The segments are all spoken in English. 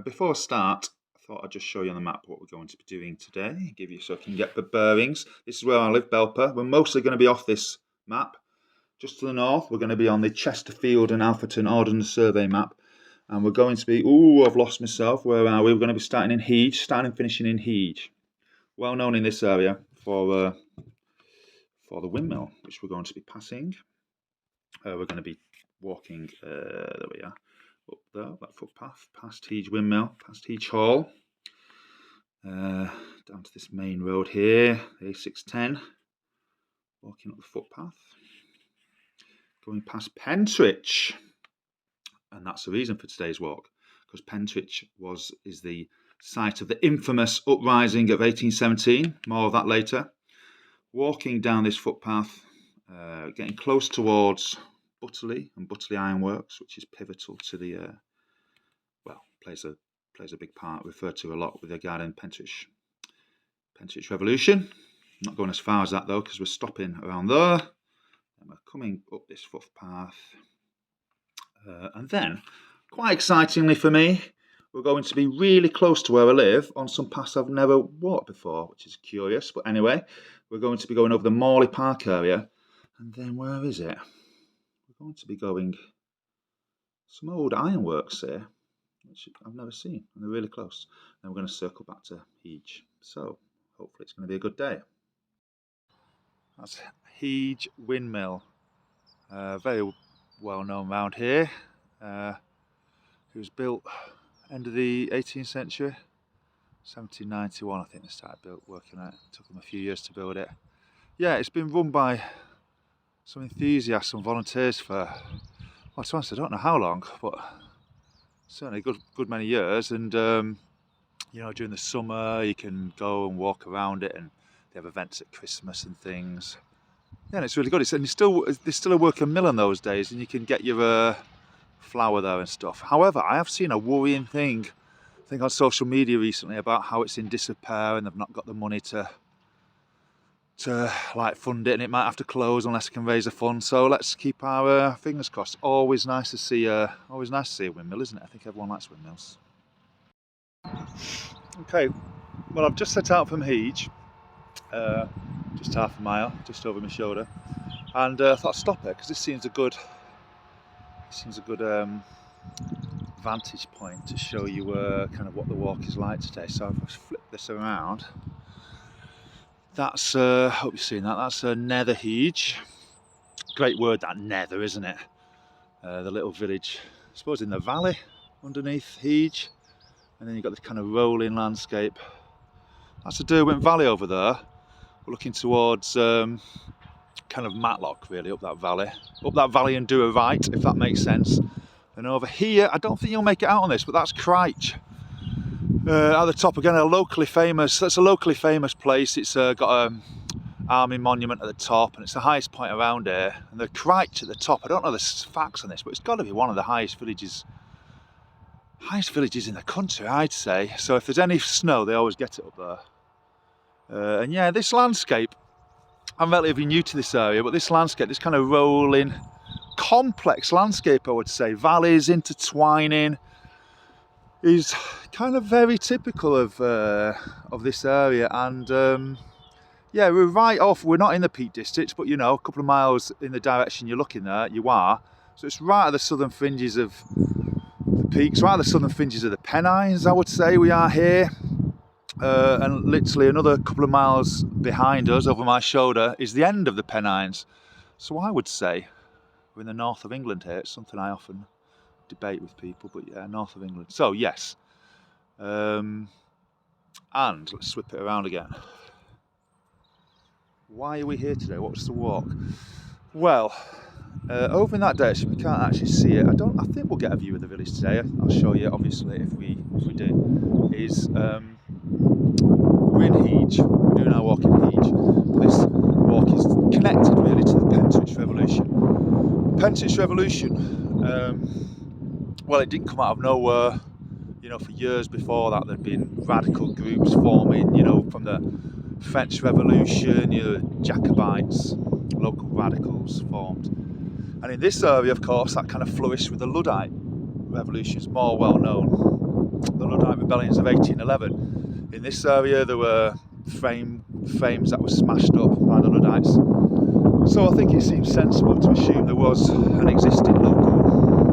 Before I start, I thought I'd just show you on the map what we're going to be doing today, give you so you can get the bearings. This is where I live, Belper. We're mostly going to be off this map. Just to the north, we're going to be on the Chesterfield and Alfreton Ordnance Survey map. And we're going to be, I've lost myself. Where are we? We're going to be starting in Heage, starting and finishing in Heage. Well known in this area for the windmill, which we're going to be passing. We're going to be walking, there we are, up there, that footpath, past Heage Windmill, past Heage Hall, down to this main road here, A610, walking up the footpath, going past Pentrich, and that's the reason for today's walk, because Pentrich is the site of the infamous uprising of 1817, more of that later. Walking down this footpath, getting close towards Butterley and Butterley Ironworks, which is pivotal to the, plays a big part, referred to a lot with regarding Pentrich Revolution. I'm not going as far as that though, because we're stopping around there, and we're coming up this footpath, and then, quite excitingly for me, we're going to be really close to where I live on some paths I've never walked before, which is curious. But anyway, we're going to be going over the Morley Park area, and then where is it? We're going to be going some old ironworks here, which I've never seen, and they're really close. Then we're going to circle back to Heage. So hopefully it's going to be a good day. That's Heage Windmill, very well known around here. It was built end of the 18th century, 1791 I think they started working on it. It took them a few years to build it. Yeah, it's been run by some enthusiasts and volunteers for, well, to be honest, I don't know how long, but certainly a good many years. And during the summer you can go and walk around it, and they have events at Christmas and things. Yeah, and it's really good. There's still a working mill in those days, and you can get your flour there and stuff. However, I have seen a worrying thing on social media recently about how it's in disrepair and they've not got the money to like fund it, and it might have to close unless it can raise a fund. So let's keep our fingers crossed. Always nice to see a windmill, isn't it? I think everyone likes windmills. Okay, well, I've just set out from Heage, just half a mile, just over my shoulder, and I thought I'd stop here because this seems a good vantage point to show you kind of what the walk is like today. So if I flip this around, that's hope you've seen that. That's Nether Heage. Great word, that Nether, isn't it? The little village, I suppose, in the valley underneath Heage, and then you've got this kind of rolling landscape. That's the Derwent Valley over there. We're looking towards kind of Matlock, really, up that valley and do a right, if that makes sense. And over here, I don't think you'll make it out on this, but that's Crich. At the top again, that's a locally famous place. It's got an army monument at the top, and it's the highest point around here. And the Crich at the top, I don't know the facts on this, but it's got to be one of the highest villages in the country, I'd say. So if there's any snow, they always get it up there. And yeah, this landscape, I'm relatively new to this area, but this landscape, this kind of rolling, complex landscape, I would say, valleys intertwining, is kind of very typical of this area. And yeah, we're right off. We're not in the Peak District, but a couple of miles in the direction you're looking there, you are. So it's right at the southern fringes of the peaks, right at the southern fringes of the Pennines, I would say we are here. And literally another couple of miles behind us, over my shoulder, is the end of the Pennines. So I would say we're in the north of England here. It's something I often debate with people, but yeah, north of England. So yes, and let's whip it around again. Why are we here today? What's the walk? Well, over in that direction, we can't actually see it. I think we'll get a view of the village today. I'll show you, obviously, if we do. We're in Heage. We're doing our walk in Heage. This walk is connected really to the Pentrich Revolution. Pentrich Revolution, well, it didn't come out of nowhere. For years before that, there'd been radical groups forming, from the French Revolution, the Jacobites, local radicals formed. And in this area, of course, that kind of flourished with the Luddite revolution. It's more well known. the Luddite rebellions of 1811. In this area there were frames that were smashed up by the Luddites. So I think it seems sensible to assume there was an existing local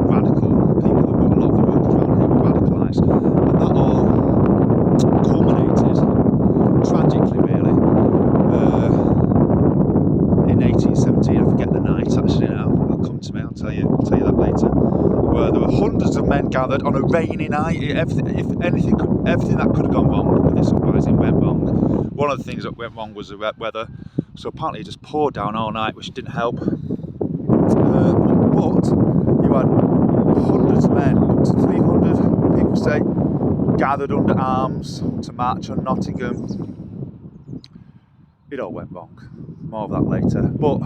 radical people that were a lot of the workers around here were radicalised. And that all culminated, tragically really, in 1817, I forget the night actually now, it'll come to me, I'll tell you that later, where there were hundreds of men gathered on a rainy night. Everything that could have gone wrong with this uprising went wrong. One of the things that went wrong was the weather, so apparently it just poured down all night, which didn't help. But you had hundreds of men, up to 300 people say, gathered under arms to march on Nottingham. It all went wrong. More of that later. But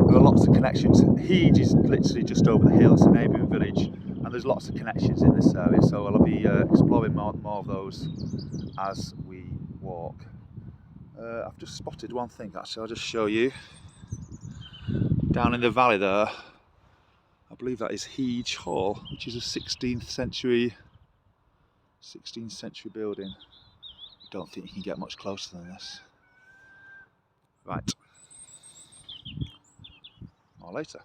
there are lots of connections. Heage is literally just over the hill, it's a neighbouring village, and there's lots of connections in this area, so I'll be exploring more of those as we walk. I've just spotted one thing actually, I'll just show you. Down in the valley there, I believe that is Heage Hall, which is a 16th century building. I don't think you can get much closer than this. Right, more later.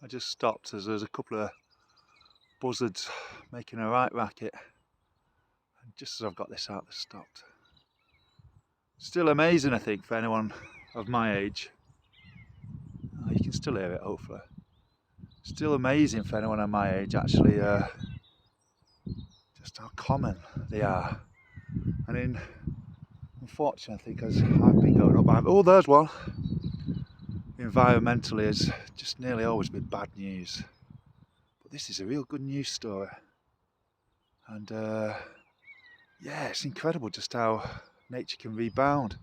I just stopped as there's a couple of buzzards making a right racket, and just as I've got this out, they've stopped. Still amazing, I think, for anyone of my age. Oh, you can still hear it, hopefully. Still amazing for anyone of my age, actually, just how common they are. And unfortunately, I think as I've been going up, oh, there's one. Environmentally has just nearly always been bad news, but this is a real good news story. And yeah, it's incredible just how nature can rebound.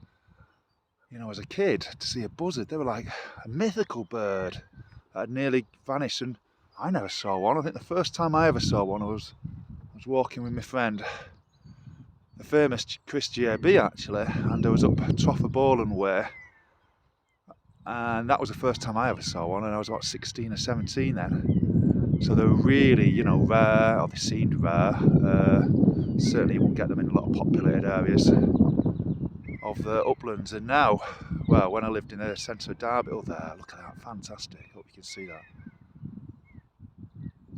You know, as a kid, to see a buzzard, they were like a mythical bird that had nearly vanished, and I never saw one. I think the first time I ever saw one I was walking with my friend, the famous Chris G.A.B. actually, and I was up Troffer Bowland Way, and that was the first time I ever saw one, and I was about 16 or 17 then. So they were really, you know, rare, or they seemed rare. Certainly you won't get them in a lot of populated areas of the uplands. And now, well, when I lived in the centre of Derby, oh there, look at that, fantastic, hope you can see that.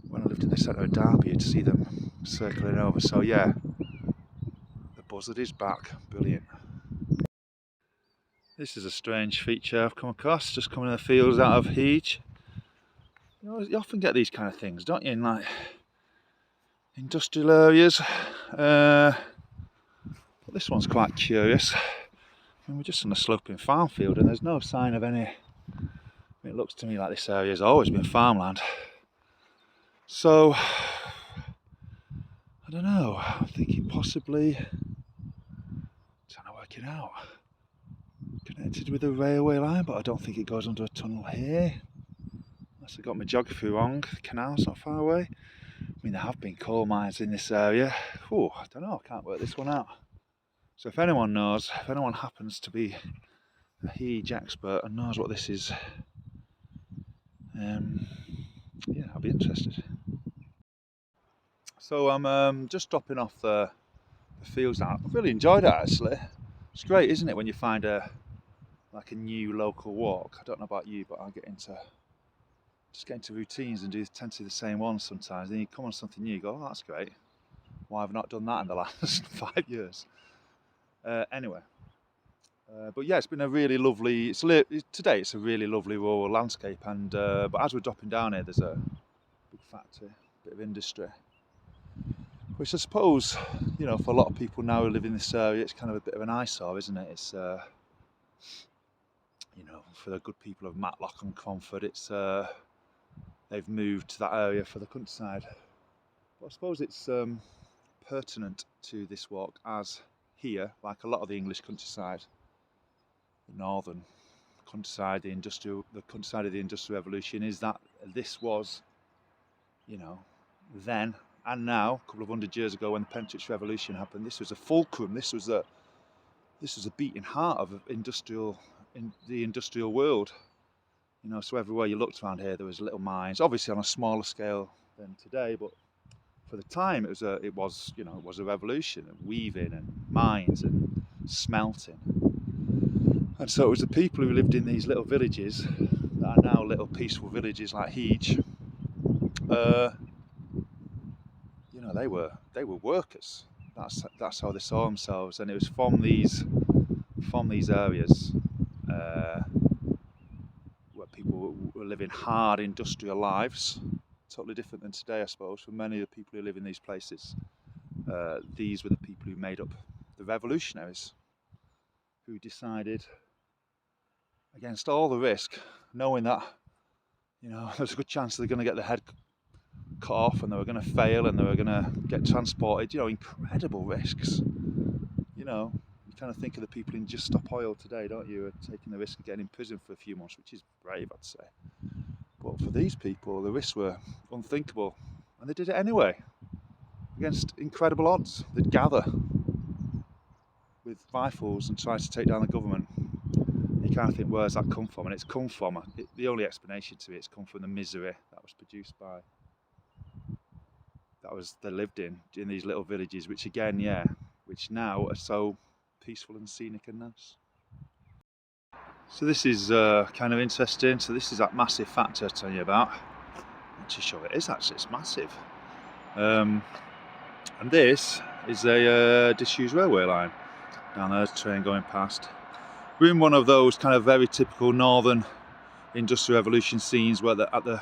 When I lived in the centre of Derby, you'd see them circling over, so yeah, the buzzard is back, brilliant. This is a strange feature I've come across, just coming in the fields out of Heage. You know, you often get these kind of things, don't you, in like industrial areas. But this one's quite curious. I mean, we're just on a sloping farm field and there's no sign of any. It looks to me like this area has always been farmland. So, I don't know, I'm thinking possibly, trying to work it out, connected with a railway line, but I don't think it goes under a tunnel here. Unless I got my geography wrong, the canal's not far away. I mean, there have been coal mines in this area. Oh, I don't know, I can't work this one out. So if anyone knows, if anyone happens to be a Heage expert and knows what this is, yeah, I'll be interested. So I'm just dropping off the fields now. I've really enjoyed it actually. It's great, isn't it, when you find a new local walk. I don't know about you, but I get into routines and tend to do the same ones sometimes. Then you come on something new, you go, oh, that's great. Why have I not done that in the last 5 years? Anyway, but yeah, it's been a really lovely. Today it's a really lovely rural landscape, and but as we're dropping down here, there's a big factory, a bit of industry, which I suppose, you know, for a lot of people now who live in this area, it's kind of a bit of an eyesore, isn't it? It's you know, for the good people of Matlock and Cromford, it's they've moved to that area for the countryside. But I suppose it's pertinent to this walk, as here, like a lot of the English countryside, the northern countryside, the countryside of the Industrial Revolution, is that this was, you know, then and now, a couple of 100 years ago when the Pentrich Revolution happened, this was a fulcrum. This was a beating heart of the industrial world. You know, so everywhere you looked around here, there was little mines, obviously on a smaller scale than today, but for the time, it was a revolution, weaving and mines and smelting. And so it was the people who lived in these little villages that are now little peaceful villages like Heage. You know, they were workers. That's how they saw themselves, and it was from these areas where people were living hard industrial lives, totally different than today, I suppose. For many of the people who live in these places, these were the people who made up the revolutionaries, who decided, against all the risk, knowing that, you know, there's a good chance they're going to get their head cut off and they were going to fail and they were going to get transported, you know, incredible risks. You know, you kind of think of the people in Just Stop Oil today, don't you, taking the risk of getting in prison for a few months, which is brave, I'd say. But for these people, the risks were unthinkable, and they did it anyway, against incredible odds. They'd gather with rifles and try to take down the government. You kind of think, where's that come from? And it's come from, the only explanation to it's come from the misery that was produced by, they lived in these little villages, which again, yeah, which now are so peaceful and scenic and nice. So this is kind of interesting. So this is that massive factory I was telling you about. Not too sure it is actually, it's massive. And this is a disused railway line. Down there, there's a train going past. We're in one of those kind of very typical northern Industrial Revolution scenes where at the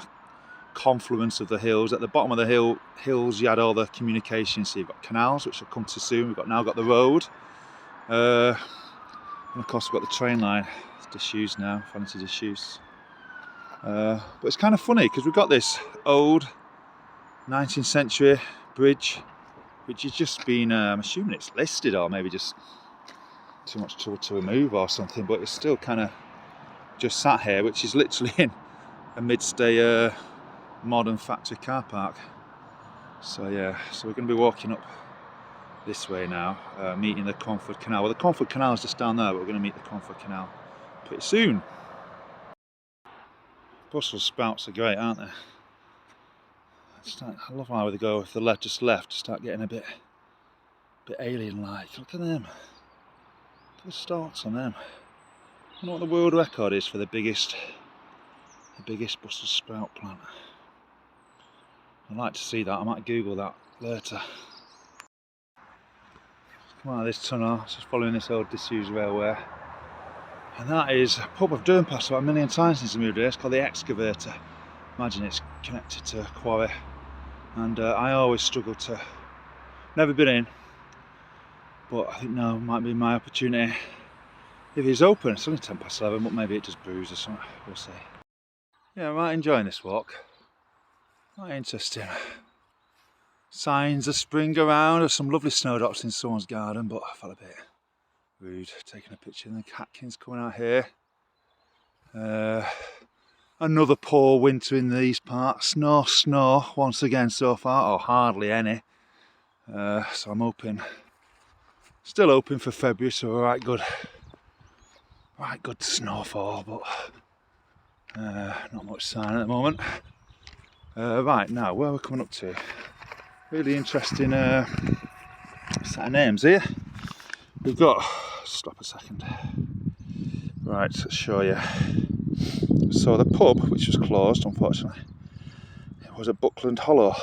confluence of the hills, at the bottom of the hills you had all the communications. So you've got canals, which will come to soon. We've now got the road, and of course we've got the train line. It's disused now, falling into disuse. But it's kind of funny because we've got this old 19th century bridge, which has just been, I'm assuming it's listed or maybe just too much trouble to remove or something, but it's still kind of just sat here, which is literally in amidst a modern factory car park. So yeah, so we're going to be walking up this way now, meeting the Conford Canal. Well, the Conford Canal is just down there, but we're going to meet the Conford Canal pretty soon. Brussels sprouts are great, aren't they? I love how they go if the just left, start getting a bit alien-like. Look at them. Look at the stalks on them. I wonder what the world record is for the biggest Brussels sprout plant. I'd like to see that. I might Google that later. Come out of this tunnel, just following this old disused railway. And that is a pub I've driven past about a million times since I moved here. It's called the Excavator. Imagine it's connected to a quarry. And I always struggle to, never been in, but I think now might be my opportunity. If it's open, it's only 11, but maybe it just brews or something, we'll see. Yeah, I'm right enjoying this walk. Quite interesting. Signs of spring around. There's some lovely snowdrops in someone's garden, but I felt a bit rude taking a picture. And the catkins coming out here. Another poor winter in these parts. No snow once again so far, or hardly any. So I'm hoping, still hoping for February, so right good snowfall, but not much sign at the moment. Right, now where we're coming up to, really interesting set of names here. We've got, stop a second, right, let's show you. So the pub, which was closed unfortunately, it was at Buckland Hollow.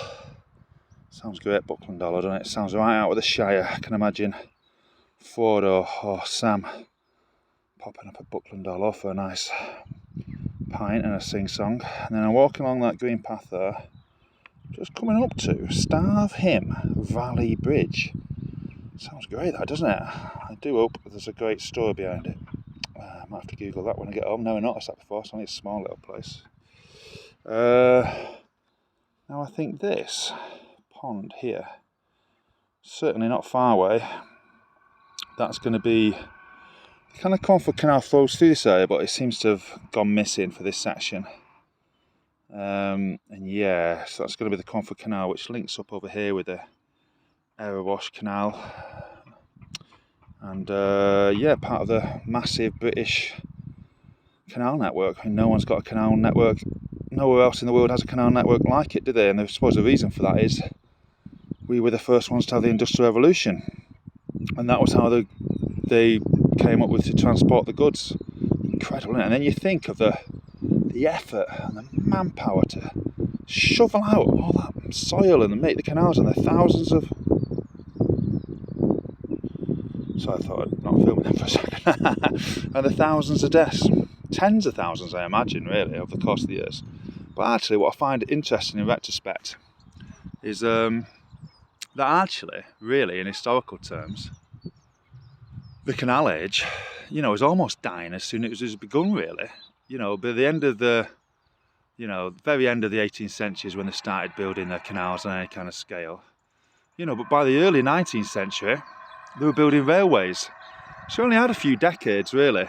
Sounds great, Buckland Hollow, doesn't it? Sounds right out of the Shire. I can imagine Frodo or Sam popping up at Buckland Hollow for a nice pint and a sing-song. And then I'm walking along that green path there, just coming up to Starve Him Valley Bridge. Sounds great that, doesn't it? I do hope there's a great story behind it. I might have to Google that when I get home. Never noticed that before, it's only a small little place. Now I think this pond here, certainly not far away, that's going to be kind of Cornford Canal flows through this area, but it seems to have gone missing for this section. And yeah, so that's going to be the Cornford Canal, which links up over here with the Erewash Canal. And yeah, part of the massive British canal network. I mean, no one's got a canal network, nowhere else in the world has a canal network like it, do they? And I suppose the reason for that is we were the first ones to have the Industrial Revolution, and that was how they came up with to transport the goods. Incredible, isn't it? And then you think of the effort and the manpower to shovel out all that soil and make the canals, and the thousands of... So I thought I'd not film them for a second. And the thousands of deaths, tens of thousands I imagine really over the course of the years. But actually what I find interesting in retrospect is that actually really in historical terms the canal age, you know, was almost dying as soon as it was begun really. You know, by the end of the, you know, very end of the 18th century is when they started building their canals on any kind of scale. You know, but by the early 19th century they were building railways. So we only had a few decades really.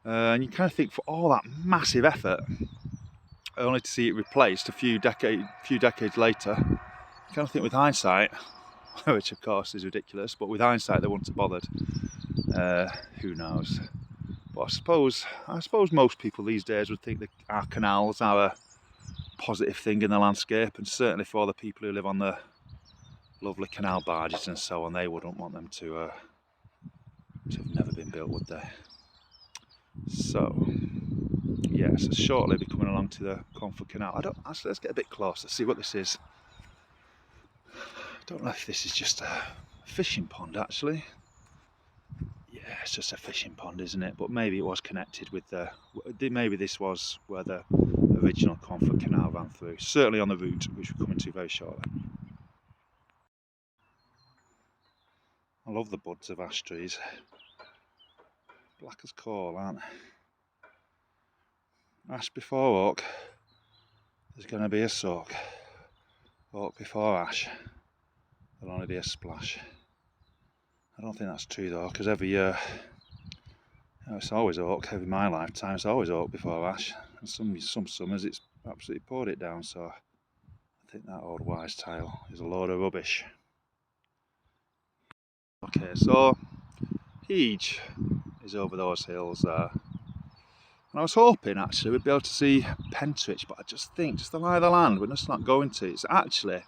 And you kind of think for all that massive effort, only to see it replaced a few decades later, you kind of think with hindsight, which of course is ridiculous, but with hindsight they wouldn't have bothered. Who knows? But I suppose most people these days would think that our canals are a positive thing in the landscape, and certainly for all the people who live on the lovely canal barges and so on, they wouldn't want them to have never been built, would they? So yeah, so shortly be coming along to the Cornford Canal. Actually, let's get a bit closer, see what this is. I don't know if this is just a fishing pond actually. Yeah, it's just a fishing pond, isn't it? But maybe it was connected with maybe this was where the original Cornford Canal ran through. Certainly on the route, which we're coming to very shortly. I love the buds of ash trees. Black as coal, aren't they? Ash before oak, there's going to be a soak. Oak before ash, there'll only be a splash. I don't think that's true though, because every year, you know, it's always oak. Every my lifetime, it's always oak before ash. And some summers it's absolutely poured it down. So I think that old wise tale is a load of rubbish. Okay, so Heage is over those hills there. And I was hoping actually we'd be able to see Pentrich, but I just think, just the lie of the land, we're just not going to. It's actually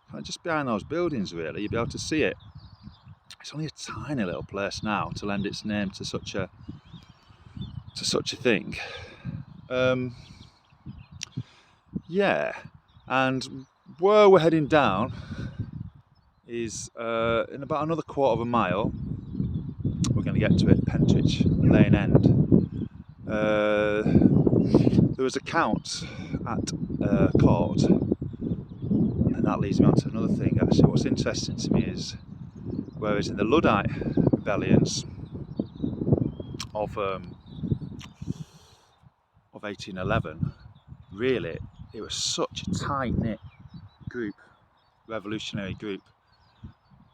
kind of just behind those buildings really, you'll be able to see it. It's only a tiny little place now to lend its name to such a thing. Yeah, and where we're heading down is in about another quarter of a mile. We're going to get to it, Pentrich Lane End. There was a count at court, and that leads me on to another thing actually. What's interesting to me is, whereas in the Luddite rebellions of 1811, really it was such a tight-knit group, revolutionary group,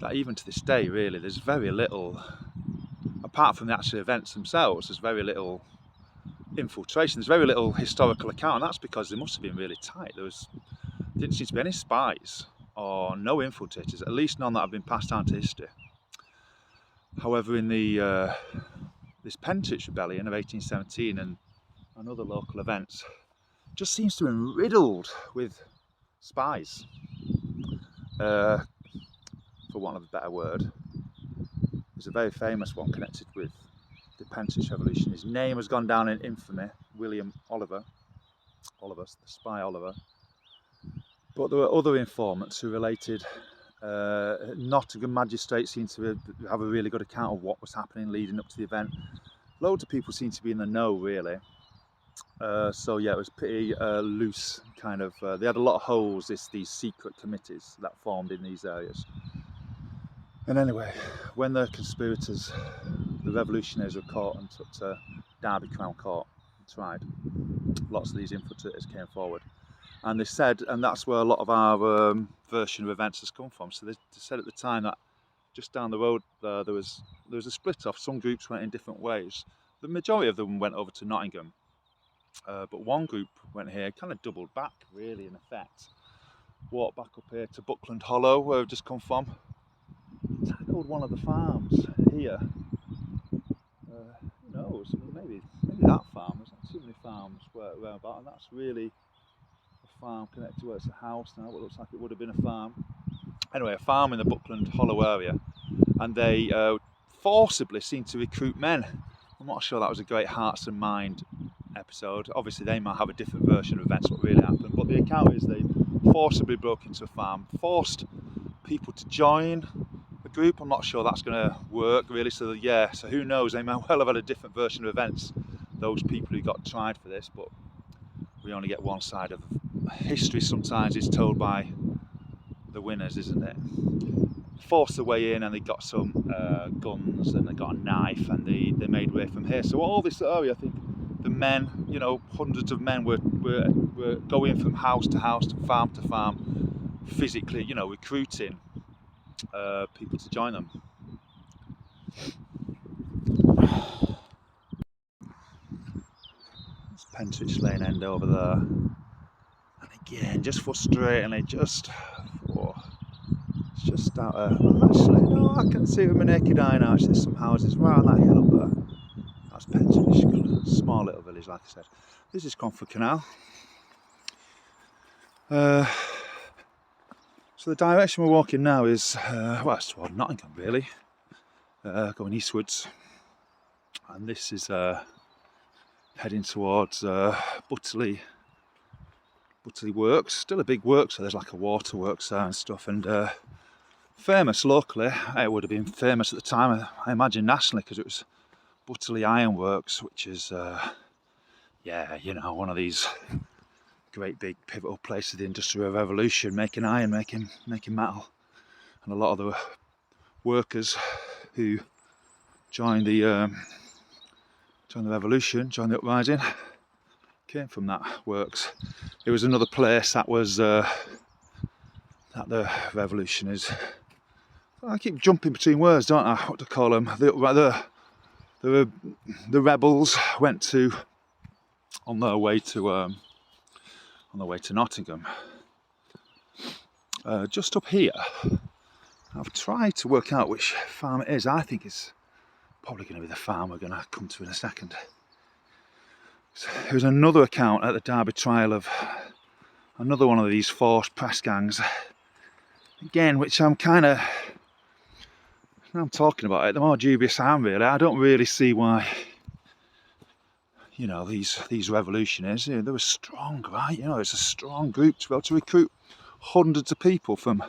that even to this day really there's very little, apart from the actual events themselves, there's very little infiltration, there's very little historical account, and that's because they must have been really tight. Didn't seem to be any spies or no infiltrators, at least none that have been passed down to history. However, in the this Pentrich rebellion of 1817 and other local events, just seems to have been riddled with spies, for want of a better word. There's a very famous one connected with the Pentrich Revolution. His name has gone down in infamy, William Oliver, the spy Oliver. But there were other informants who related, Nottingham magistrates seemed to have a really good account of what was happening leading up to the event. Loads of people seemed to be in the know really. So yeah, it was pretty loose kind of, they had a lot of holes, these secret committees that formed in these areas. And anyway, when the conspirators, the revolutionaries were caught and took to Derby Crown Court and tried, lots of these infiltrators came forward. And they said, and that's where a lot of our version of events has come from, so they said at the time that just down the road there was a split off. Some groups went in different ways. The majority of them went over to Nottingham, but one group went here, kind of doubled back really in effect. Walked back up here to Buckland Hollow, where we've just come from. Tackled one of the farms here. Who knows? I mean, maybe that farm. There's not too many farms around about, and that's really a farm connected to where it's a house now. What looks like it would have been a farm. Anyway, a farm in the Buckland Hollow area, and they forcibly seemed to recruit men. I'm not sure that was a great Hearts and Mind episode. Obviously, they might have a different version of events what really happened, but the account is they forcibly broke into a farm, forced people to join the group. I'm not sure that's going to work really. So yeah, so who knows? They might well have had a different version of events, those people who got tried for this. But we only get one side of history. Sometimes it's told by the winners, isn't it? Forced their way in, and they got some guns, and they got a knife, and they made way from here. So all this area, I think the men, you know, hundreds of men were going from house to house, to farm, physically, you know, recruiting people to join them. It's Pentrich Lane end over there, and again, just frustratingly, it's just out of, actually no, I can see with my naked eye now. Actually, there's some houses right on that hill up there. That's Pentrich, small little village, like I said. This is Conford Canal. So the direction we're walking now is, well, it's toward Nottingham really, going eastwards, and this is heading towards Butterley Works. Still a big works, so there's like a waterworks there and stuff, and famous locally. It would have been famous at the time, I imagine nationally, because it was Butterley Ironworks, which is yeah, you know, one of these great big pivotal places of the Industrial Revolution, making iron, making metal. And a lot of the workers who joined the revolution, joined the uprising, came from that works. It was another place that was that the revolution is. I keep jumping between words, don't I? What to call them? The rebels went to on their way to Nottingham. Just up here, I've tried to work out which farm it is. I think it's probably going to be the farm we're going to come to in a second. There was another account at the Derby trial of another one of these forced press gangs. Again, which I'm kind of, now I'm talking about it, the more dubious I am really. I don't really see why, you know, these revolutionaries, you know, they were strong, right? You know, it's a strong group to be able to recruit hundreds of people from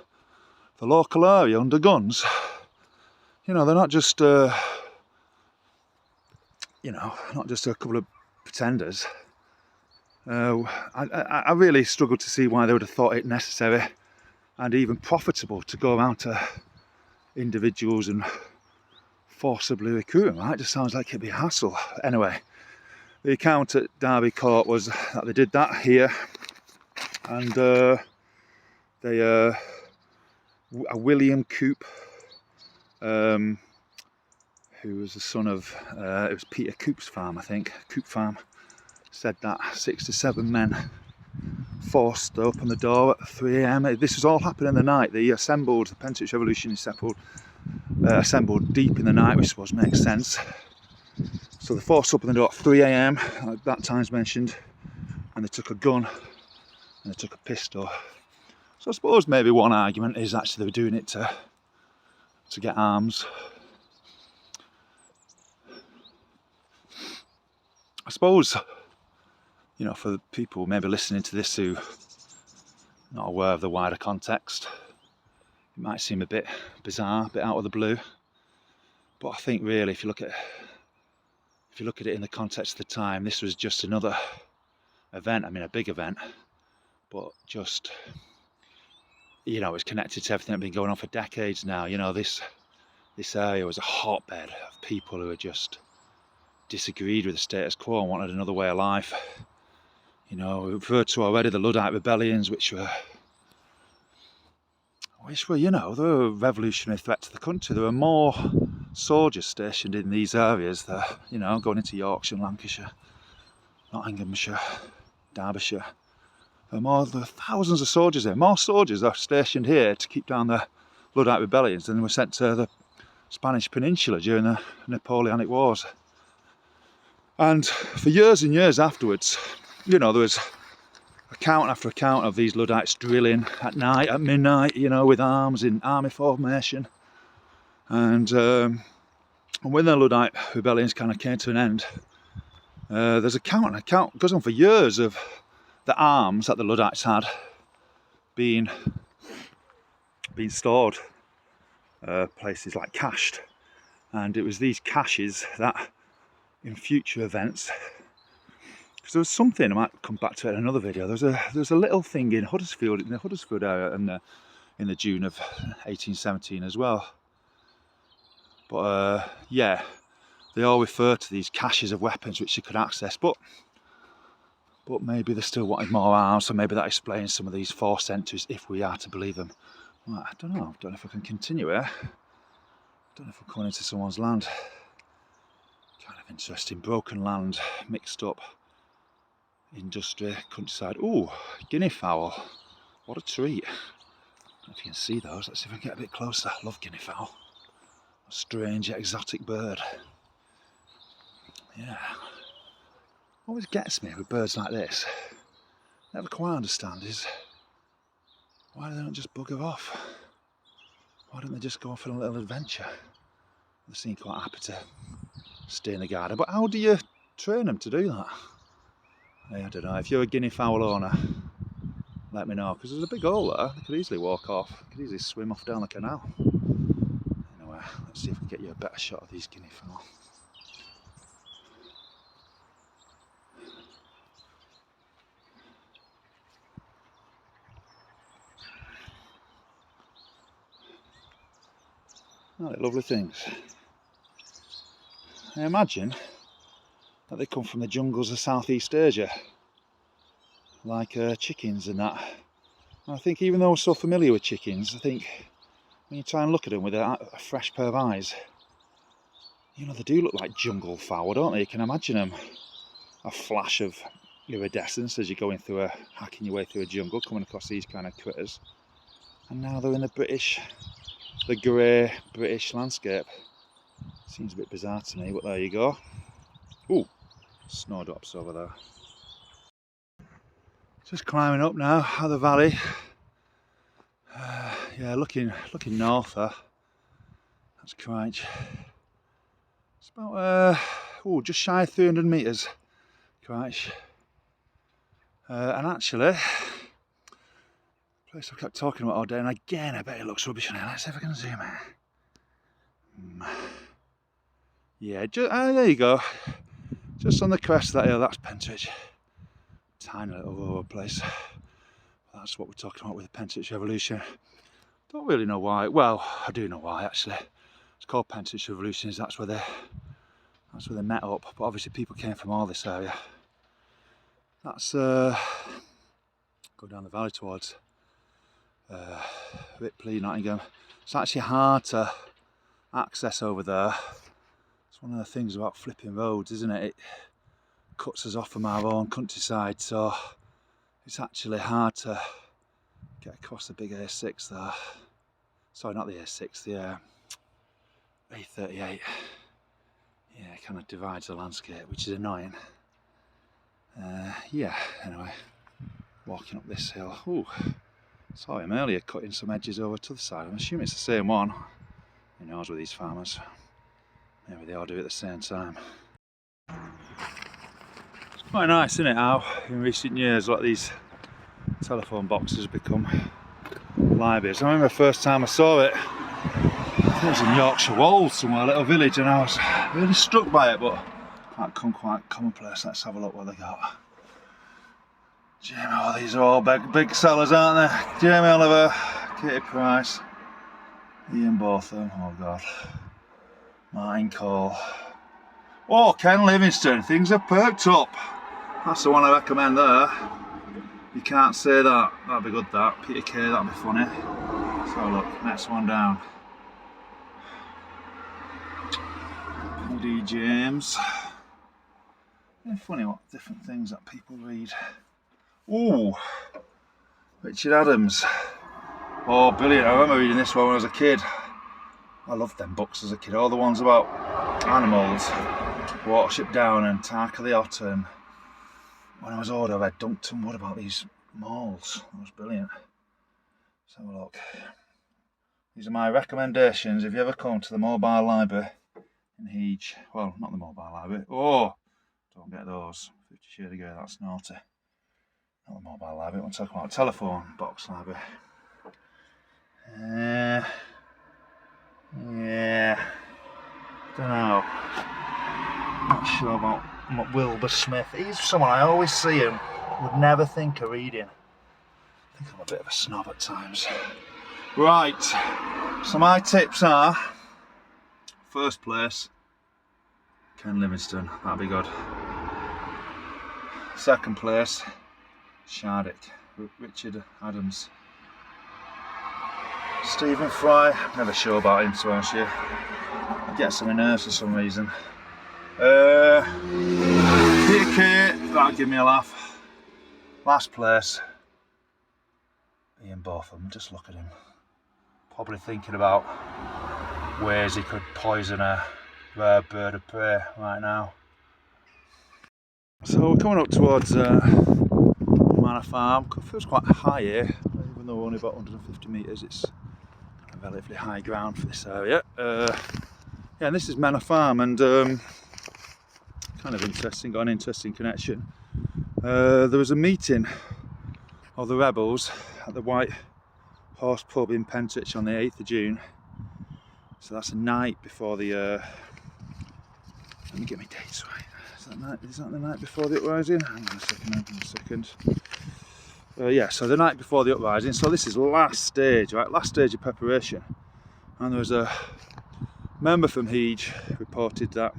the local area under guns. You know, they're not just, you know, not just a couple of pretenders. I really struggle to see why they would have thought it necessary and even profitable to go around to individuals and forcibly recruit them, right? It just sounds like it'd be a hassle. Anyway, the account at Derby Court was that they did that here, and a William Coop, who was the son of, it was Peter Coop's farm, I think, Coop Farm, said that 6 to 7 men forced to open the door at 3 AM. This was all happening in the night. They assembled, the Pentrich Revolution assembled deep in the night, which I suppose makes sense. So they forced open the door at 3 AM, that time's mentioned, and they took a gun and they took a pistol. So I suppose maybe one argument is actually they were doing it to get arms. I suppose, you know, for the people maybe listening to this who are not aware of the wider context, it might seem a bit bizarre, a bit out of the blue. But I think really, if you look at it in the context of the time, this was just another event. I mean, a big event, but just, you know, it's connected to everything that's been going on for decades now. You know, this area was a hotbed of people who had just disagreed with the status quo and wanted another way of life. You know, we referred to already the Luddite rebellions, which were which were, you know, they were a revolutionary threat to the country. There were more soldiers stationed in these areas that, you know, going into Yorkshire, Lancashire, Nottinghamshire, Derbyshire. There were thousands of soldiers there. More soldiers are stationed here to keep down the Luddite rebellions than were sent to the Spanish Peninsula during the Napoleonic Wars. And for years and years afterwards, you know, there was account after account of these Luddites drilling at night, at midnight, you know, with arms in army formation. And when the Luddite rebellions kind of came to an end, there's account goes on for years of the arms that the Luddites had being stored, places like cached. And it was these caches that in future events, because there was something, I might come back to it in another video, there's a little thing in Huddersfield, in the Huddersfield area in the June of 1817 as well. But yeah, they all refer to these caches of weapons which they could access, but maybe they still wanted more arms, so maybe that explains some of these forced entries, if we are to believe them. Well, I don't know if I can continue here. I don't know if I'm coming into someone's land. Kind of interesting, broken land, mixed up industry, countryside. Ooh, guinea fowl, what a treat. I don't know if you can see those. Let's see if I can get a bit closer. I love guinea fowl. A strange exotic bird. Yeah. Always gets me with birds like this. Never quite understand is why do they not just bugger off? Why don't they just go off on a little adventure? They seem quite happy to stay in the garden. But how do you train them to do that? I don't know. If you're a guinea fowl owner, let me know, because there's a big hole there. They could easily walk off. They could easily swim off down the canal. Anyway, let's see if we can get you a better shot of these guinea fowl. Oh, they're lovely things. I imagine that they come from the jungles of Southeast Asia, like chickens and that. And I think even though we're so familiar with chickens, I think when you try and look at them with a fresh pair of eyes, you know, they do look like jungle fowl, don't they? You can imagine them, a flash of iridescence as you're going through hacking your way through a jungle, coming across these kind of critters. And now they're in the grey British landscape. Seems a bit bizarre to me, but there you go. Ooh, snowdrops over there. Just climbing up now out of the valley. Yeah, looking north there. That's Pentrich. It's about just shy of 300 metres, Pentrich. And actually, the place I kept talking about all day, and again I bet it looks rubbish on here. Let's see if I can zoom in. Yeah, there you go. Just on the crest of that hill, that's Pentrich. Tiny little rural place. That's what we're talking about with the Pentrich Revolution. Don't really know why. Well, I do know why actually. It's called Pentrich Revolution. That's where they met up. But obviously people came from all this area. That's go down the valley towards Ripley, Nottingham. It's actually hard to access over there. It's one of the things about flipping roads, isn't it? It cuts us off from our own countryside, so it's actually hard to get across the big A6 there. Sorry, not the A6, the A38. Yeah, it kind of divides the landscape, which is annoying. Yeah, anyway, walking up this hill. Ooh, saw him earlier cutting some edges over to the side. I'm assuming it's the same one. Who knows with these farmers? Maybe they all do it at the same time. It's quite nice, isn't it, how in recent years a lot of these telephone boxes have become libraries. I remember the first time I saw it, I think it was in Yorkshire Wolds somewhere, a little village, and I was really struck by it, but quite commonplace. Let's have a look what they got. Jamie, oh, these are all big sellers, aren't they? Jamie Oliver, Katie Price, Ian Botham, oh god, Martin Cole. Oh, Ken Livingstone, things are perked up. That's the one I recommend there. You can't say that. That'd be good, that. Peter Kay, that'd be funny. So look, next one down. P.D. James. It's funny what different things that people read. Ooh, Richard Adams. Oh, brilliant. I remember reading this one when I was a kid. I loved them books as a kid. All the ones about animals. Watership Down and Tark of the Otter. And when I was older, I read Duncton Wood about these moles. That was brilliant. Let's have a look. These are my recommendations if you ever come to the mobile library in Heage. Well, not the mobile library. Oh, don't get those. 50 Shades of Grey, that's naughty. Not the mobile library, I'm talking about telephone box library. Yeah, don't know. Not sure about Wilbur Smith. He's someone I always see and would never think of reading. I think I'm a bit of a snob at times. Right, so my tips are, first place, Ken Livingstone, that'd be good. Second place, Shardik, Richard Adams. Stephen Fry, never sure about him to be honest with you. He gets on my nerves for some reason. Peter Kay, that'll give me a laugh. Last place, Ian Botham, just look at him. Probably thinking about ways he could poison a rare bird of prey right now. So we're coming up towards Manor Farm. It feels quite high here, even though we're only about 150 metres. It's relatively high ground for this area. Yeah, and this is Manor Farm, and kind of interesting, got an interesting connection. There was a meeting of the rebels at the White Horse Pub in Pentrich on the 8th of June. So that's the night before the, let me get my dates right. Is that the night before the uprising? Hang on a second. Yeah, so the night before the uprising. So this is last stage, right? Last stage of preparation. And there was a member from Heage reported that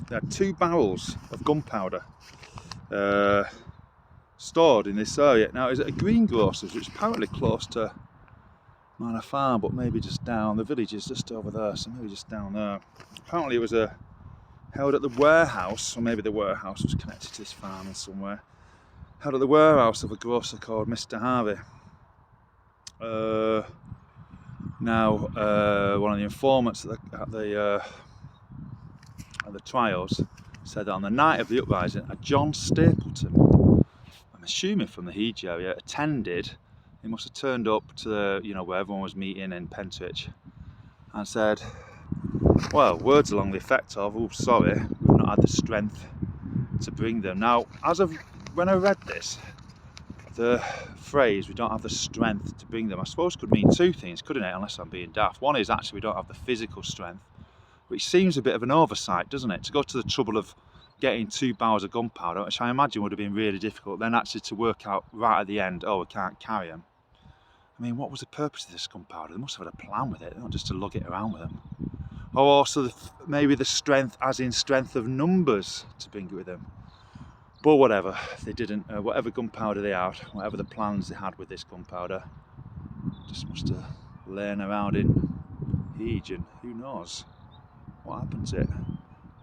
they had 2 barrels of gunpowder stored in this area. Now, it's at a greengrocer's, which is apparently close to Manor Farm, but maybe just down. The village is just over there, so maybe just down there. Apparently, it was held at the warehouse, or maybe the warehouse was connected to this farm in somewhere. Held at the warehouse of a grocer called Mr. Harvey. Now, one of the informants at the trials said that on the night of the uprising, a John Stapleton, I'm assuming from the Heage area, attended. He must have turned up to the, where everyone was meeting in Pentrich, and said, well, words along the effect of, oh, sorry, we've not had the strength to bring them. Now, when I read this, the phrase, we don't have the strength to bring them, I suppose could mean 2 things, couldn't it, unless I'm being daft. One is actually we don't have the physical strength, which seems a bit of an oversight, doesn't it? To go to the trouble of getting 2 barrels of gunpowder, which I imagine would have been really difficult, then actually to work out right at the end, oh, we can't carry them. I mean, what was the purpose of this gunpowder? They must have had a plan with it, not just to lug it around with them. Or also maybe the strength, as in strength of numbers, to bring it with them. But whatever, they didn't, whatever gunpowder they had, whatever the plans they had with this gunpowder, just must have lain around in Heage, and who knows what happened to it.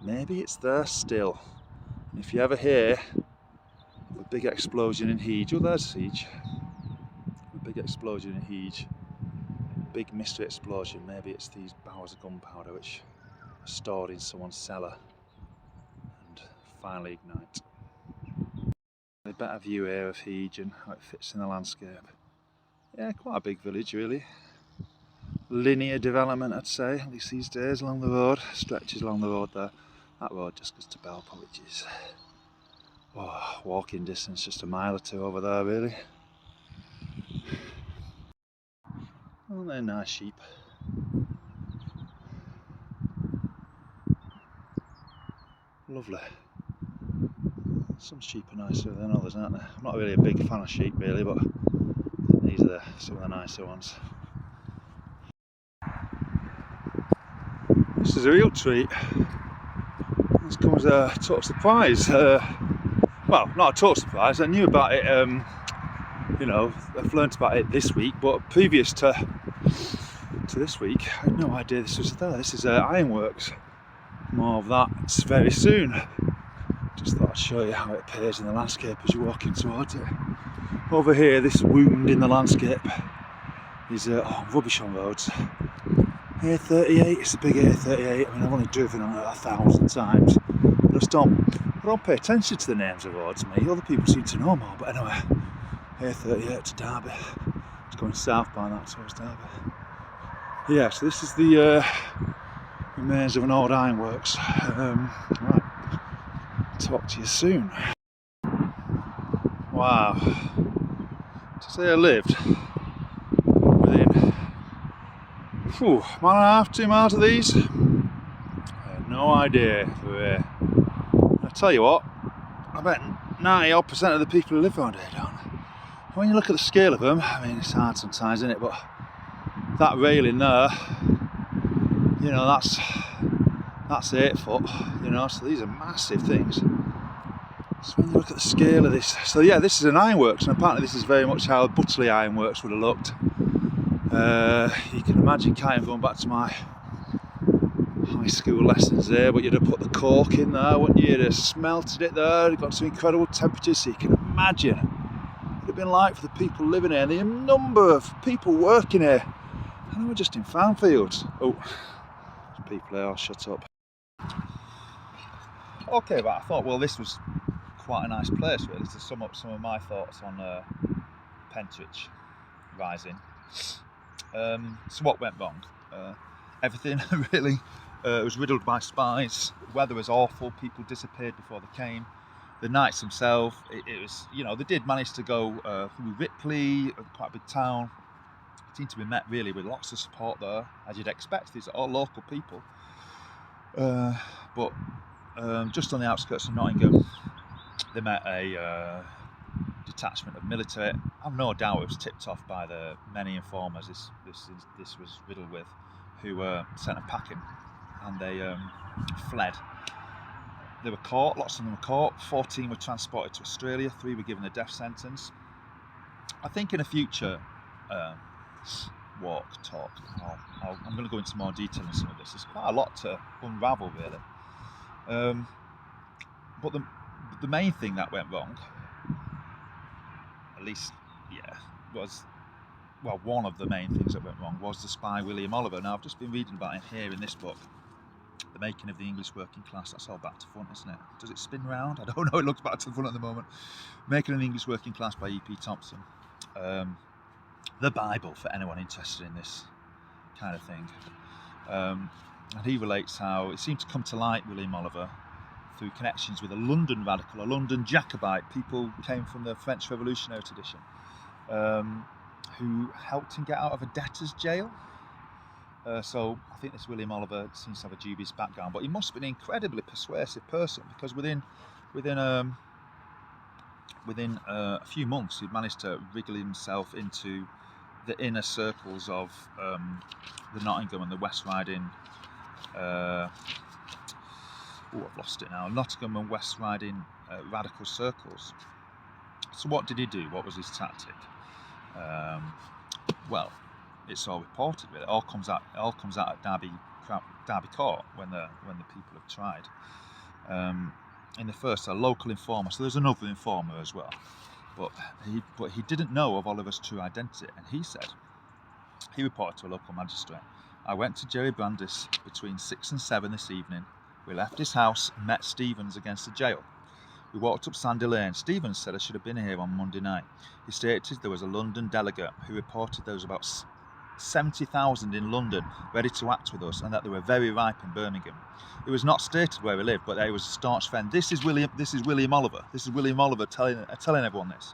Maybe it's there still. And if you ever hear of a big explosion in Heage, oh, there's Heage. A big explosion in Heage, big mystery explosion, maybe it's these barrels of gunpowder which are stored in someone's cellar and finally ignite. A better view here of Heage and how it fits in the landscape. Yeah, quite a big village really. Linear development, I'd say, at least these days, along the road. Stretches along the road there. That road just goes to Belper, which is walking distance, just a mile or 2 over there really. Oh, they're nice sheep. Lovely. Some sheep are nicer than others, aren't they? I'm not really a big fan of sheep really, but these are some of the nicer ones. This is a real treat. This comes as a total surprise. Well, not a total surprise. I knew about it, I've learnt about it this week, but previous to to this week. I had no idea this was there. This is Ironworks. More of that very soon. Just thought I'd show you how it appears in the landscape as you're walking towards it. Over here, this wound in the landscape is rubbish on roads. A38, it's a big A38. I mean, I've only driven on it 1,000 times. I just don't pay attention to the names of roads, mate. Other people seem to know more, but anyway, A38 to Derby. It's going southbound that towards Derby. Yeah, so this is the remains of an old ironworks. Right, talk to you soon. Wow, to say I lived within mile and a half, 2 miles of these, I had no idea they were here. I tell you what, I bet 90% of the people who live around here don't. When you look at the scale of them, I mean, it's hard sometimes, isn't it? But that railing there, you know, that's 8 foot, you know, so these are massive things. So when you look at the scale of this, so yeah, this is an ironworks, and apparently this is very much how Butterley Ironworks would have looked. You can imagine kind of going back to my high school lessons there, but you'd have put the cork in there, wouldn't you? You'd have smelted it there, it got to incredible temperatures, so you can imagine what it would have been like for the people living here, and the number of people working here. And we're just in farmfields. Oh, there's people there, I'll shut up. Okay, but I thought, well, this was quite a nice place really to sum up some of my thoughts on Pentrich rising. So what went wrong? Everything really. It was riddled by spies. The weather was awful. People disappeared before they came. The knights themselves, it was, you know, they did manage to go through Ripley, quite a big town. Seemed to be met really with lots of support there, as you'd expect. These are all local people. But just on the outskirts of Nottingham, they met a detachment of military. I've no doubt it was tipped off by the many informers this was riddled with, who were sent a packing, and they fled. They were caught, lots of them were caught. 14 were transported to Australia, 3 were given a death sentence. I think in a future talk, I'm going to go into more detail on some of this. There's quite a lot to unravel really. But the main thing that went wrong, at least, was, well, one of the main things that went wrong was the spy William Oliver. Now, I've just been reading about him here in this book, The Making of the English Working Class. That's all back to front, isn't it? Does it spin round? I don't know, it looks back to the front at the moment. Making of the English Working Class by E.P. Thompson. The Bible for anyone interested in this kind of thing. And he relates how it seemed to come to light, William Oliver, through connections with a London radical, a London Jacobite. People came from the French Revolutionary tradition, who helped him get out of a debtor's jail. So I think this William Oliver seems to have a dubious background, but he must have been an incredibly persuasive person, because within a few months he'd managed to wriggle himself into the inner circles of the Nottingham and the West Riding. I've lost it now. Nottingham and West Riding radical circles. So what did he do? What was his tactic? Well, it's all reported. Really. It all comes out at Derby Court when the people have tried. In the first, a local informer. So there's another informer as well, but he didn't know of Oliver's true identity, and he reported to a local magistrate. I went to Jerry Brandis between 6 and 7 this evening. We left his house and met Stevens against the jail. We walked up Sandy Lane. Stevens said I should have been here on Monday night. He stated there was a London delegate who reported there was about 70,000 in London ready to act with us, and that they were very ripe in Birmingham. It was not stated where he lived, but he was a staunch friend. This is William Oliver. This is William Oliver telling everyone this.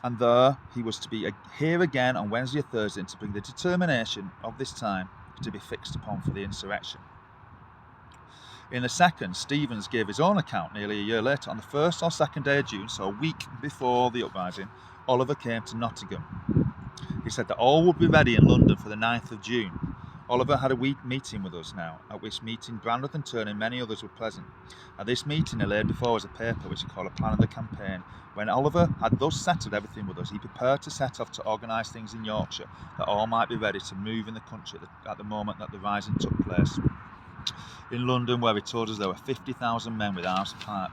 And there he was to be here again on Wednesday or Thursday, and to bring the determination of this time to be fixed upon for the insurrection. In the second, Stevens gave his own account nearly a year later. On the 1st or 2nd day of June, so a week before the uprising, Oliver came to Nottingham. He said that all would be ready in London for the 9th of June. Oliver had a meeting with us now, at which meeting Brandreth and Turner and many others were present. At this meeting he laid before us a paper which he called a plan of the campaign. When Oliver had thus settled everything with us, he prepared to set off to organise things in Yorkshire, that all might be ready to move in the country at the moment that the rising took place. In London, where he told us there were 50,000 men with arms prepared,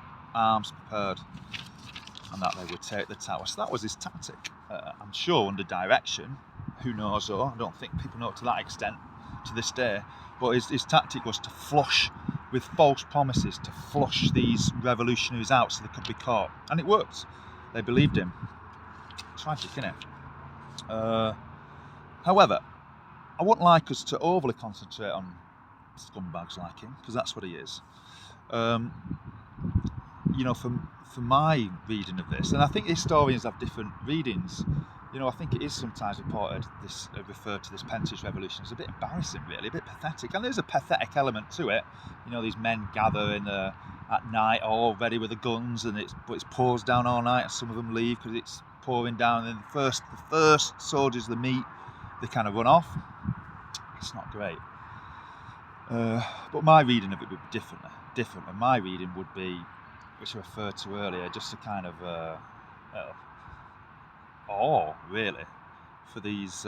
and that they would take the tower. So that was his tactic. I'm sure under direction, who knows, or I don't think people know to that extent to this day, but his tactic was to flush with false promises, to flush these revolutionaries out so they could be caught, and it worked. They believed him. Tragic, innit? However, I wouldn't like us to overly concentrate on scumbags like him, because that's what he is. You know, from my reading of this, and I think historians have different readings. You know, I think it is sometimes referred to this Pentrich revolution as a bit embarrassing, really, a bit pathetic. And there's a pathetic element to it. You know, these men gather at night, all ready with the guns, and it pours down all night, and some of them leave because it's pouring down. And then the first soldiers they meet, they kind of run off. It's not great. But my reading of it would be different. And my reading would be, which I referred to earlier, just a kind of awe, really, for these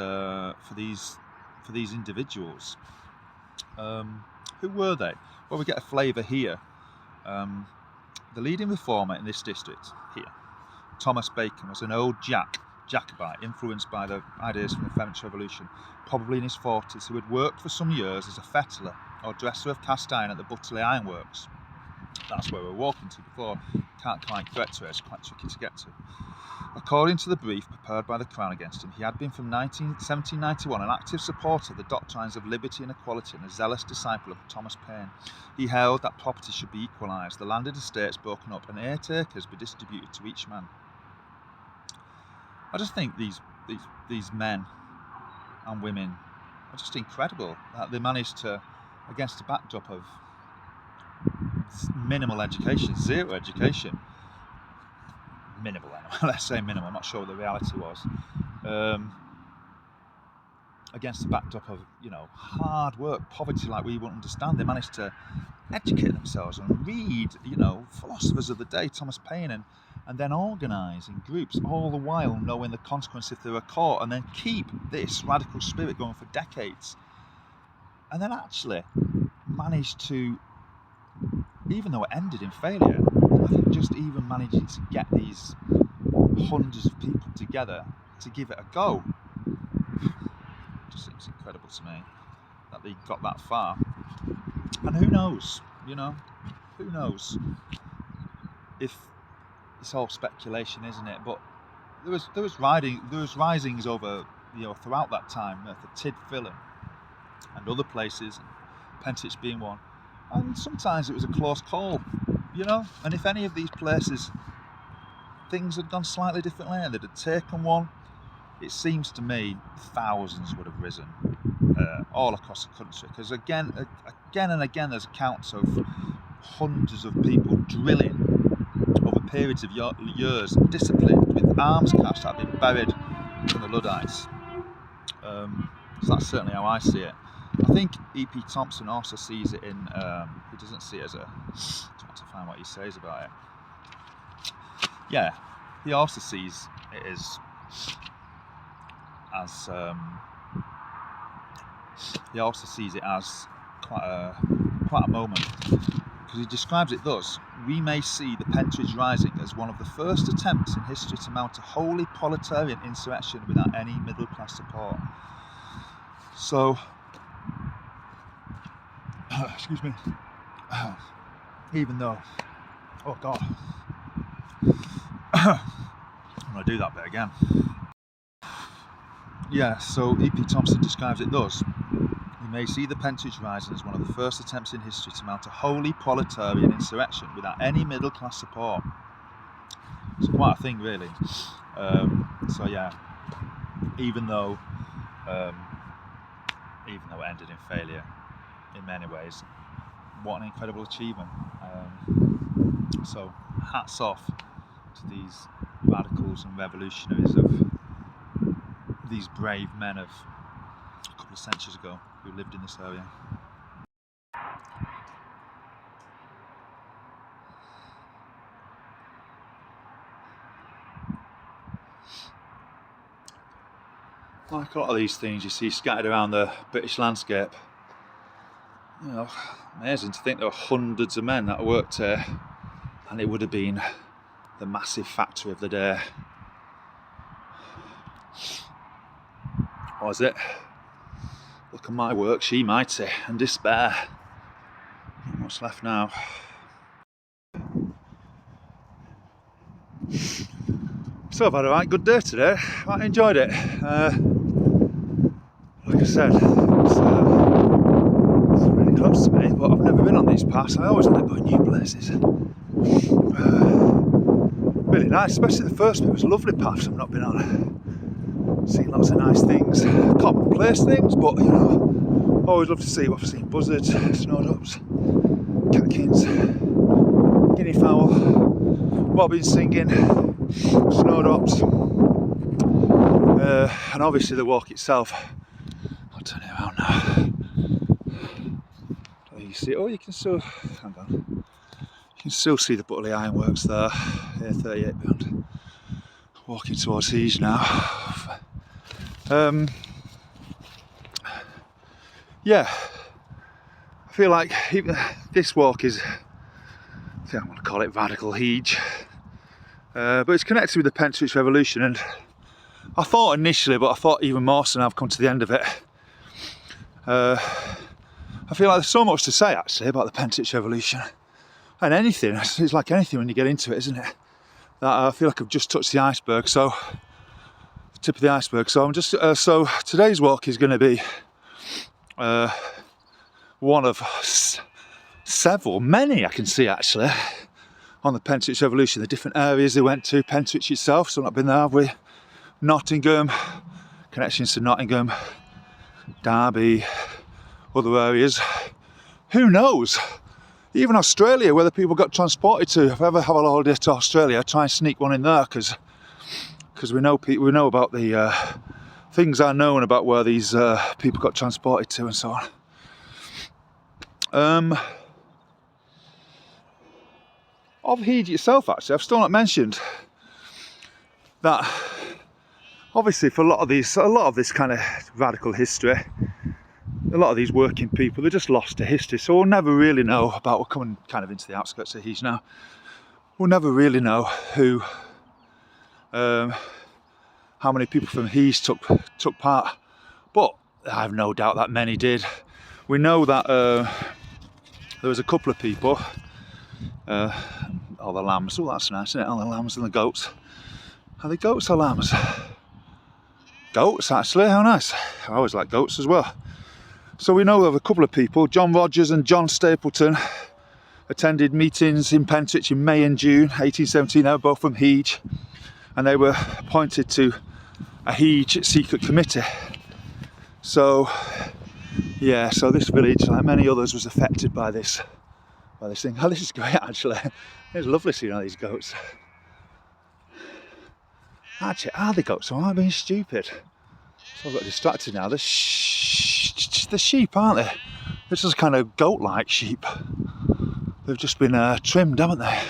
individuals. Who were they? Well, we get a flavour here. The leading reformer in this district here, Thomas Bacon, was an old Jacobite, influenced by the ideas from the French Revolution, probably in his 40s, who had worked for some years as a fettler or dresser of cast iron at the Butterley Ironworks. That's where we were walking to before. Can't quite get to it, it's quite tricky to get to. According to the brief prepared by the Crown against him, he had been from 1791 an active supporter of the doctrines of liberty and equality and a zealous disciple of Thomas Paine. He held that property should be equalised, the landed estates broken up, and 8 acres be distributed to each man. I just think these men and women are just incredible that they managed to, against the backdrop of minimal education, zero education, minimal anyway, let's say minimal, I'm not sure what the reality was, against the backdrop of, you know, hard work, poverty like we wouldn't understand, they managed to educate themselves and read, you know, philosophers of the day, Thomas Paine, and then organise in groups, all the while knowing the consequence if they were caught, and then keep this radical spirit going for decades, and then actually managed to, even though it ended in failure, I think just even managing to get these hundreds of people together to give it a go, just seems incredible to me that they got that far. And who knows, you know, who knows if it's all speculation, isn't it? But there was risings over, you know, throughout that time at the Tidfill and other places, and Pentrich being one. And sometimes it was a close call, you know. And if any of these places things had gone slightly differently and they'd have taken one, it seems to me thousands would have risen all across the country. Because again and again, there's accounts of hundreds of people drilling over periods of years, disciplined with arms casts that have been buried from the Luddites. So that's certainly how I see it. I think E.P. Thompson also sees it in, he doesn't see it as a, I'm trying to find what he says about it. Yeah, he also sees it as he also sees it as quite a moment, because he describes it thus: we may see the Pentrich Rising as one of the first attempts in history to mount a wholly proletarian insurrection without any middle class support. So, excuse me, even though, oh God, I'm going to do that bit again. Yeah, so E.P. Thompson describes it thus: we may see the Pentrich Rising as one of the first attempts in history to mount a wholly proletarian insurrection without any middle class support. It's quite a thing, really. So yeah, even though it ended in failure in many ways, what an incredible achievement. So hats off to these radicals and revolutionaries, of these brave men of a couple of centuries ago. who lived in this area. Like a lot of these things you see scattered around the British landscape, you know, amazing to think there were hundreds of men that worked here, and it would have been the massive factory of the day. Was it? Look at my work, she mighty, and despair. Not much left now. So I've had a right good day today. I enjoyed it. Like I said, it's really close to me, but I've never been on these paths. I always like going new places. Really nice, especially the first bit. It was lovely paths I've not been on. Seen lots of nice things, commonplace things, but you know, always love to see what I've seen. Buzzards, snowdrops, catkins, guinea fowl, robins singing, snowdrops, and obviously the walk itself. I'll turn it around now. Oh, you see, oh, you can still, hang on, you can still see the Butterley Ironworks there, A38 beyond. Walking towards Heage now. Yeah, I feel like even this walk is, I think I'm going to call it radical Heage, but it's connected with the Pentrich Revolution, and I thought initially, but I thought even more so now I've come to the end of it. I feel like there's so much to say actually about the Pentrich Revolution, and anything, it's like anything when you get into it, isn't it? That I feel like I've just touched the iceberg, so the tip of the iceberg. So I'm just so today's walk is going to be one of many I can see actually on the Pentrich Revolution. The different areas they went to, Pentrich itself. So I've not been there, have we? Nottingham, connections to Nottingham, Derby, other areas. Who knows? Even Australia, where the people got transported to. If I ever have a holiday to Australia, try and sneak one in there, because we know about the things are known about where these people got transported to and so on. Of Heage itself, actually, I've still not mentioned that. Obviously, for a lot of this kind of radical history, a lot of these working people, they're just lost to history, so we'll never really know about. We're coming kind of into the outskirts of Heage now. We'll never really know who, how many people from Heage took part, but I have no doubt that many did. We know that there was a couple of people. All the lambs. Oh, that's nice, isn't it? All the lambs and the goats. Are they goats or lambs? Goats, actually. How nice. I always like goats as well. So we know of a couple of people, John Rogers and John Stapleton, attended meetings in Pentrich in May and June 1817. They were both from Heage, and they were appointed to a Heage secret committee. So, yeah, so this village, like many others, was affected by this thing. Oh, this is great, actually. It's lovely seeing all these goats. Actually, are they goats? Am I being stupid? So I've got distracted now. The sheep, aren't they? They're just kind of goat-like sheep. They've just been trimmed, haven't they?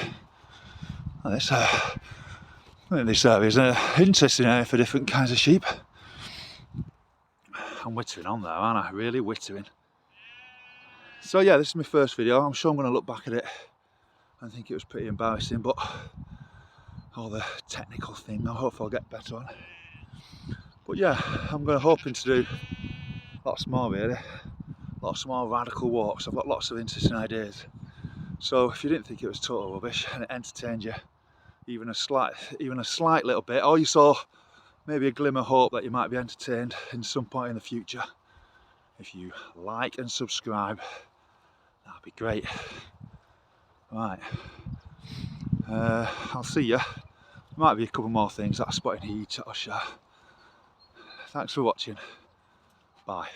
And this, I think this area is an interesting area for different kinds of sheep. I'm wittering on there, aren't I? Really wittering. So yeah, this is my first video. I'm sure I'm going to look back at it and think it was pretty embarrassing, but all the technical thing, I hope I'll get better on. But yeah, I'm hoping to do lots more really, lots more radical walks. I've got lots of interesting ideas. So if you didn't think it was total rubbish and it entertained you, even a slight little bit, or you saw maybe a glimmer of hope that you might be entertained in some point in the future, if you like and subscribe, that'd be great. Right, I'll see you. There might be a couple more things that I spot in Heage that I'll share. Thanks for watching. Bye.